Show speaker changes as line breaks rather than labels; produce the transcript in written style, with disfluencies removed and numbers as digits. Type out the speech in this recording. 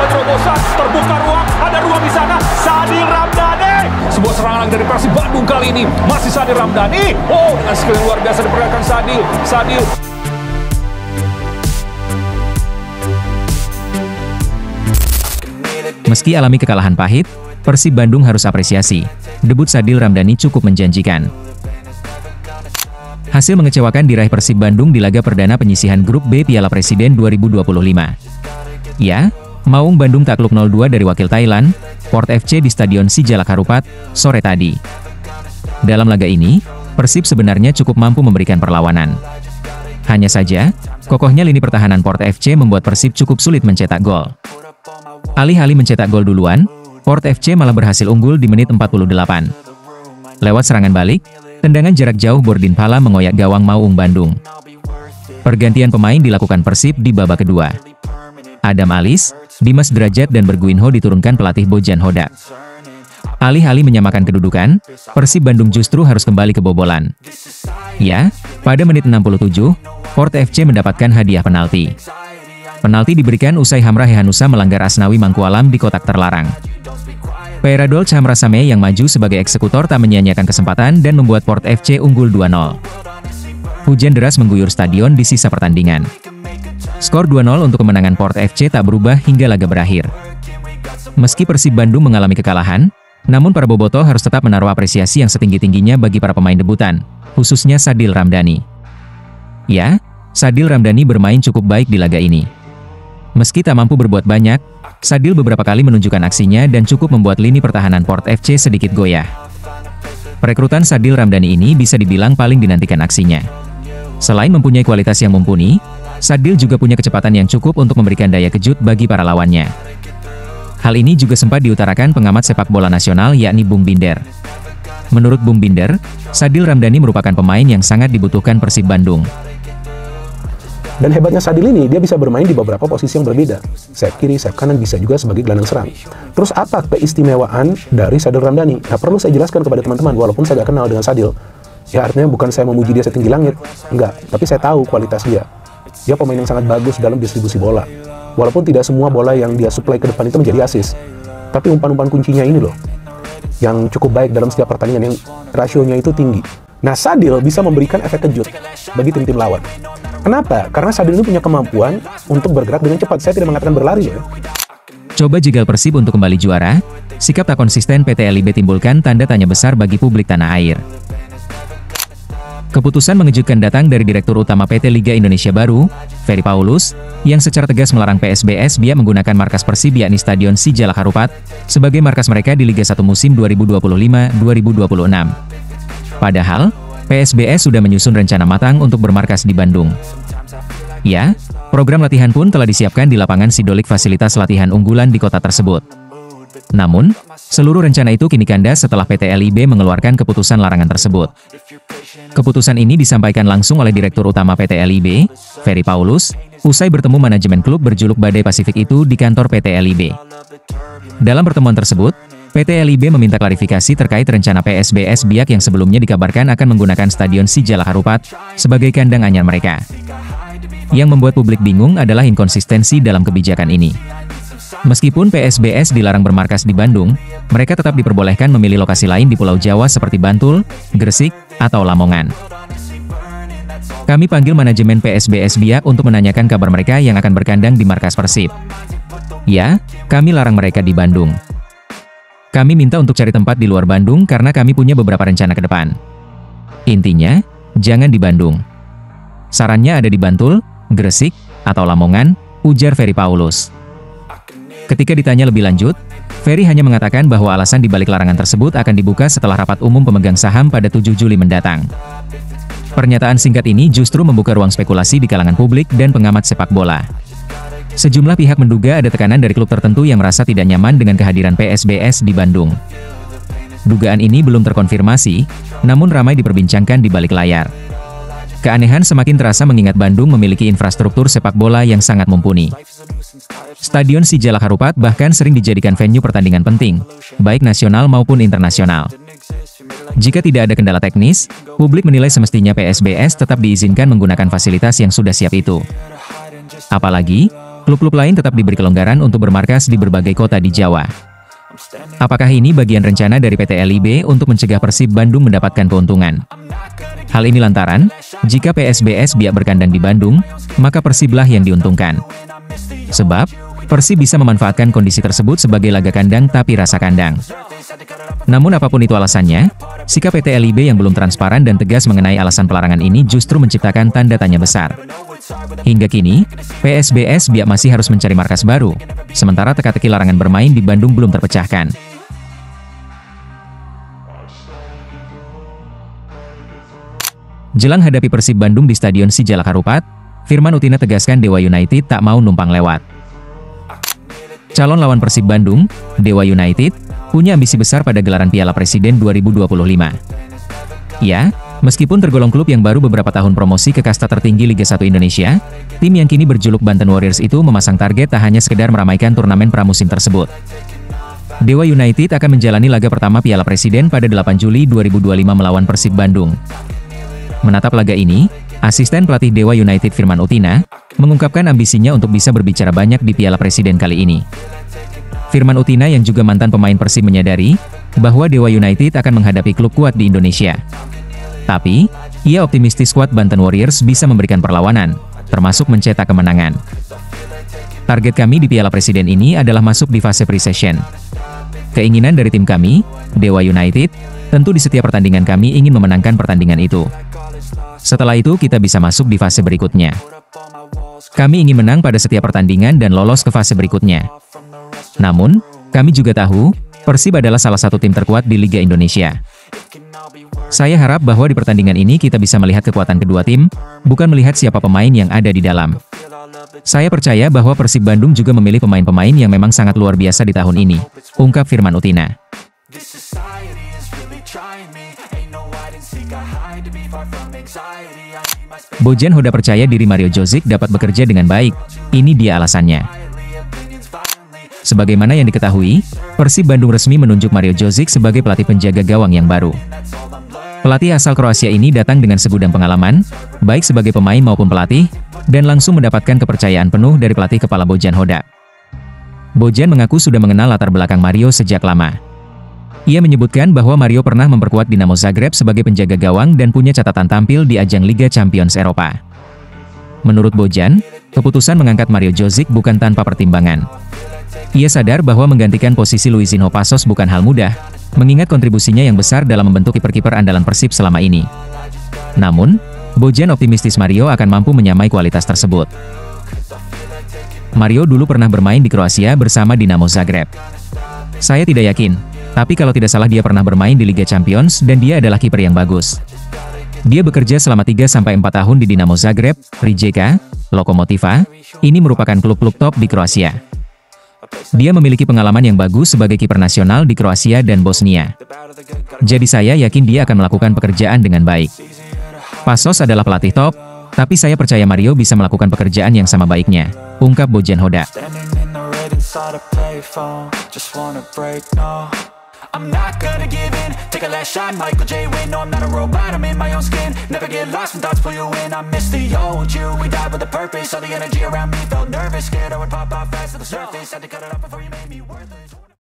mencoba terobosan, terbuka ruang, ada ruang di sana. Sadil Ramdhani. Sebuah serangan dari Persib Bandung kali ini masih Sadil Ramdhani. Oh, dengan skill yang luar biasa diperlihatkan Sadil.
Meski alami kekalahan pahit, Persib Bandung harus apresiasi. Debut Sadil Ramdhani cukup menjanjikan. Hasil mengecewakan diraih Persib Bandung di laga perdana penyisihan grup B Piala Presiden 2025. Ya, Maung Bandung takluk 0-2 dari wakil Thailand, Port FC di Stadion Sijalak Harupat, sore tadi. Dalam laga ini, Persib sebenarnya cukup mampu memberikan perlawanan. Hanya saja, kokohnya lini pertahanan Port FC membuat Persib cukup sulit mencetak gol. Alih-alih mencetak gol duluan, Port FC malah berhasil unggul di menit 48. Lewat serangan balik, tendangan jarak jauh Bordin Pala mengoyak gawang Maung Bandung. Pergantian pemain dilakukan Persib di babak kedua. Adam Alis, Dimas Derajat dan Berguinho diturunkan pelatih Bojan Hodak. Alih-alih menyamakan kedudukan, Persib Bandung justru harus kembali kebobolan. Ya, pada menit 67, Port FC mendapatkan hadiah penalti. Penalti diberikan usai Hamra Hehanusa melanggar Asnawi Mangkualam di kotak terlarang. Peradol Chamrasame yang maju sebagai eksekutor tak menyia-nyiakan kesempatan dan membuat Port FC unggul 2-0. Hujan deras mengguyur stadion di sisa pertandingan. Skor 2-0 untuk kemenangan Port FC tak berubah hingga laga berakhir. Meski Persib Bandung mengalami kekalahan, namun para bobotoh harus tetap menaruh apresiasi yang setinggi-tingginya bagi para pemain debutan, khususnya Sadil Ramdhani. Ya, Sadil Ramdhani bermain cukup baik di laga ini. Meski tak mampu berbuat banyak, Sadil beberapa kali menunjukkan aksinya dan cukup membuat lini pertahanan Port FC sedikit goyah. Perekrutan Sadil Ramdhani ini bisa dibilang paling dinantikan aksinya. Selain mempunyai kualitas yang mumpuni, Sadil juga punya kecepatan yang cukup untuk memberikan daya kejut bagi para lawannya. Hal ini juga sempat diutarakan pengamat sepak bola nasional yakni Bung Binder. Menurut Bung Binder, Sadil Ramdhani merupakan pemain yang sangat dibutuhkan Persib Bandung.
Dan hebatnya Sadil ini, dia bisa bermain di beberapa posisi yang berbeda. Sayap kiri, sayap kanan, bisa juga sebagai gelandang serang. Terus apa keistimewaan dari Sadil Ramdhani? Nah, perlu saya jelaskan kepada teman-teman, walaupun saya gak kenal dengan Sadil. Ya artinya bukan saya memuji dia setinggi langit, enggak. Tapi saya tahu kualitas dia. Dia pemain yang sangat bagus dalam distribusi bola. Walaupun tidak semua bola yang dia supply ke depan itu menjadi assist. Tapi umpan-umpan kuncinya ini loh, yang cukup baik dalam setiap pertandingan, yang rasionya itu tinggi. Nah, Sadil bisa memberikan efek kejut bagi tim-tim lawan. Kenapa? Karena Sadil ini punya kemampuan untuk bergerak dengan cepat. Saya tidak mengatakan berlari ya.
Coba jegal Persib untuk kembali juara, sikap tak konsisten PT LIB timbulkan tanda tanya besar bagi publik tanah air. Keputusan mengejutkan datang dari Direktur Utama PT Liga Indonesia Baru, Ferry Paulus, yang secara tegas melarang PSBS Biak menggunakan markas Persib yakni Stadion Sijalak Harupat, sebagai markas mereka di Liga 1 musim 2025-2026. Padahal, PSBS sudah menyusun rencana matang untuk bermarkas di Bandung. Ya, program latihan pun telah disiapkan di lapangan Sidolik, fasilitas latihan unggulan di kota tersebut. Namun, seluruh rencana itu kini kandas setelah PT LIB mengeluarkan keputusan larangan tersebut. Keputusan ini disampaikan langsung oleh Direktur Utama PT LIB, Ferry Paulus, usai bertemu manajemen klub berjuluk Badai Pasifik itu di kantor PT LIB. Dalam pertemuan tersebut, PT LIB meminta klarifikasi terkait rencana PSBS Biak yang sebelumnya dikabarkan akan menggunakan Stadion Sijalak Harupat sebagai kandang anyar mereka. Yang membuat publik bingung adalah inkonsistensi dalam kebijakan ini. Meskipun PSBS dilarang bermarkas di Bandung, mereka tetap diperbolehkan memilih lokasi lain di Pulau Jawa seperti Bantul, Gresik, atau Lamongan. Kami panggil manajemen PSBS Biak untuk menanyakan kabar mereka yang akan berkandang di markas Persib. Ya, kami larang mereka di Bandung. Kami minta untuk cari tempat di luar Bandung karena kami punya beberapa rencana ke depan. Intinya, jangan di Bandung. Sarannya ada di Bantul, Gresik, atau Lamongan, ujar Ferry Paulus. Ketika ditanya lebih lanjut, Ferry hanya mengatakan bahwa alasan dibalik larangan tersebut akan dibuka setelah rapat umum pemegang saham pada 7 Juli mendatang. Pernyataan singkat ini justru membuka ruang spekulasi di kalangan publik dan pengamat sepak bola. Sejumlah pihak menduga ada tekanan dari klub tertentu yang merasa tidak nyaman dengan kehadiran PSBS di Bandung. Dugaan ini belum terkonfirmasi, namun ramai diperbincangkan di balik layar. Keanehan semakin terasa mengingat Bandung memiliki infrastruktur sepak bola yang sangat mumpuni. Stadion Sijalak Harupat bahkan sering dijadikan venue pertandingan penting, baik nasional maupun internasional. Jika tidak ada kendala teknis, publik menilai semestinya PSBS tetap diizinkan menggunakan fasilitas yang sudah siap itu. Apalagi, klub-klub lain tetap diberi kelonggaran untuk bermarkas di berbagai kota di Jawa. Apakah ini bagian rencana dari PT LIB untuk mencegah Persib Bandung mendapatkan keuntungan? Hal ini lantaran, jika PSBS Biak berkandang di Bandung, maka Persiblah yang diuntungkan. Sebab, Persib bisa memanfaatkan kondisi tersebut sebagai laga kandang tapi rasa kandang. Namun apapun itu alasannya, sikap PT LIB yang belum transparan dan tegas mengenai alasan pelarangan ini justru menciptakan tanda tanya besar. Hingga kini, PSBS Biak masih harus mencari markas baru, sementara teka-teki larangan bermain di Bandung belum terpecahkan. Jelang hadapi Persib Bandung di Stadion Sijalak Harupat, Firman Utina tegaskan Dewa United tak mau numpang lewat. Calon lawan Persib Bandung, Dewa United, punya ambisi besar pada gelaran Piala Presiden 2025. Ya, meskipun tergolong klub yang baru beberapa tahun promosi ke kasta tertinggi Liga 1 Indonesia, tim yang kini berjuluk Banten Warriors itu memasang target tak hanya sekedar meramaikan turnamen pramusim tersebut. Dewa United akan menjalani laga pertama Piala Presiden pada 8 Juli 2025 melawan Persib Bandung. Menatap laga ini, asisten pelatih Dewa United Firman Utina mengungkapkan ambisinya untuk bisa berbicara banyak di Piala Presiden kali ini. Firman Utina yang juga mantan pemain Persib menyadari bahwa Dewa United akan menghadapi klub kuat di Indonesia. Tapi, ia optimistis skuad Banten Warriors bisa memberikan perlawanan, termasuk mencetak kemenangan. Target kami di Piala Presiden ini adalah masuk di fase pre-session. Keinginan dari tim kami, Dewa United, tentu di setiap pertandingan kami ingin memenangkan pertandingan itu. Setelah itu kita bisa masuk di fase berikutnya. Kami ingin menang pada setiap pertandingan dan lolos ke fase berikutnya. Namun, kami juga tahu, Persib adalah salah satu tim terkuat di Liga Indonesia. Saya harap bahwa di pertandingan ini kita bisa melihat kekuatan kedua tim, bukan melihat siapa pemain yang ada di dalam. Saya percaya bahwa Persib Bandung juga memilih pemain-pemain yang memang sangat luar biasa di tahun ini, ungkap Firman Utina. Bojan Hoda percaya diri Mario Djordjic dapat bekerja dengan baik, ini dia alasannya. Sebagaimana yang diketahui, Persib Bandung resmi menunjuk Mario Djordjic sebagai pelatih penjaga gawang yang baru. Pelatih asal Kroasia ini datang dengan segudang pengalaman, baik sebagai pemain maupun pelatih, dan langsung mendapatkan kepercayaan penuh dari pelatih kepala Bojan Hoda. Bojan mengaku sudah mengenal latar belakang Mario sejak lama. Ia menyebutkan bahwa Mario pernah memperkuat Dinamo Zagreb sebagai penjaga gawang dan punya catatan tampil di ajang Liga Champions Eropa. Menurut Bojan, keputusan mengangkat Mario Djordjic bukan tanpa pertimbangan. Ia sadar bahwa menggantikan posisi Luizinho Passos bukan hal mudah, mengingat kontribusinya yang besar dalam membentuk kiper-kiper andalan Persib selama ini. Namun, Bojan optimistis Mario akan mampu menyamai kualitas tersebut. Mario dulu pernah bermain di Kroasia bersama Dinamo Zagreb. Saya tidak yakin, tapi kalau tidak salah dia pernah bermain di Liga Champions dan dia adalah kiper yang bagus. Dia bekerja selama 3-4 tahun di Dinamo Zagreb, Rijeka, Lokomotiva, ini merupakan klub-klub top di Kroasia. Dia memiliki pengalaman yang bagus sebagai kiper nasional di Kroasia dan Bosnia. Jadi saya yakin dia akan melakukan pekerjaan dengan baik. Passos adalah pelatih top, tapi saya percaya Mario bisa melakukan pekerjaan yang sama baiknya, ungkap Bojan Hoda. I'm not gonna give in, take a last shot, Michael J. Win. No, I'm not a robot, I'm in my own skin. Never get lost when thoughts pull you in. I miss the old you, we died with a purpose. All the energy around me felt nervous, scared I would pop off fast to the surface. Had to cut it off before you made me worthless.